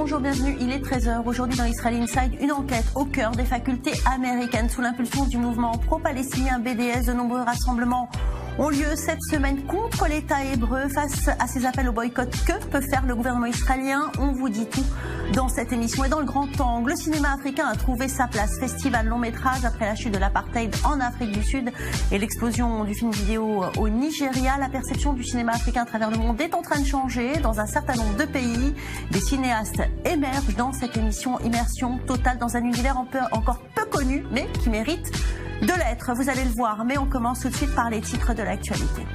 bonjour, bienvenue, il est 13h. Aujourd'hui dans Israel Inside, une enquête au cœur des facultés américaines sous l'impulsion du mouvement pro-palestinien BDS. De nombreux rassemblements ont lieu cette semaine contre l'État hébreu. Face à ces appels au boycott, que peut faire le gouvernement israélien? On vous dit tout dans cette émission. Et dans le grand angle, le cinéma africain a trouvé sa place. Festival long métrage après la chute de l'apartheid en Afrique du Sud et l'explosion du film vidéo au Nigeria. La perception du cinéma africain à travers le monde est en train de changer dans un certain nombre de pays. Des cinéastes émergent dans cette émission Immersion totale dans un univers encore peu connu, mais qui mérite de l'être. Vous allez le voir, mais on commence tout de suite par les titres de l'actualité.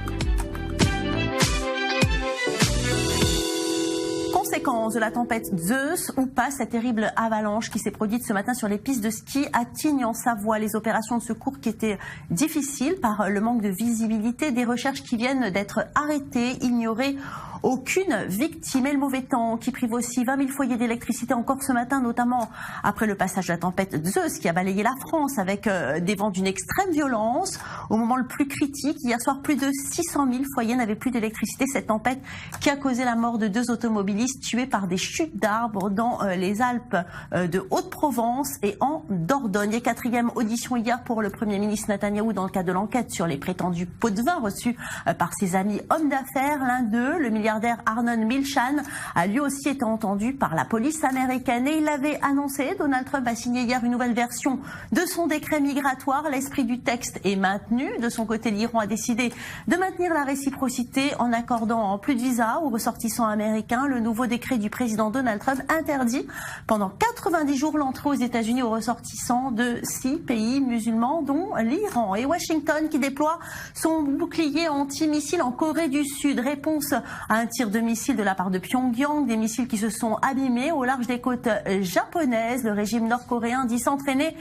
Conséquence de la tempête Zeus ou pas, cette terrible avalanche qui s'est produite ce matin sur les pistes de ski à Tignes en Savoie. Les opérations de secours qui étaient difficiles par le manque de visibilité, des recherches qui viennent d'être arrêtées, ignorées. Aucune victime. Et le mauvais temps qui prive aussi 20 000 foyers d'électricité encore ce matin, notamment après le passage de la tempête Zeus qui a balayé la France avec des vents d'une extrême violence. Au moment le plus critique, hier soir, plus de 600 000 foyers n'avaient plus d'électricité. Cette tempête qui a causé la mort de 2 automobilistes tués par des chutes d'arbres dans les Alpes de Haute-Provence et en Dordogne. Et 4e audition hier pour le Premier ministre Netanyahou dans le cadre de l'enquête sur les prétendus pots de vin reçus par ses amis hommes d'affaires. L'un d'eux, le milliardaire Arnon Milchan, a lui aussi été entendu par la police américaine. Et il avait annoncé, Donald Trump a signé hier une nouvelle version de son décret migratoire. L'esprit du texte est maintenu. De son côté, l'Iran a décidé de maintenir la réciprocité en accordant plus de visas aux ressortissants américains. Le nouveau décret du président Donald Trump interdit pendant 90 jours l'entrée aux États-Unis aux ressortissants de 6 pays musulmans, dont l'Iran. Et Washington qui déploie son bouclier anti-missile en Corée du Sud. Réponse à un tir de missile de la part de Pyongyang, des missiles qui se sont abîmés au large des côtes japonaises. Le régime nord-coréen dit s'entraîner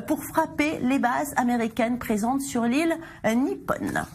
pour frapper les bases américaines présentes sur l'île Nippon.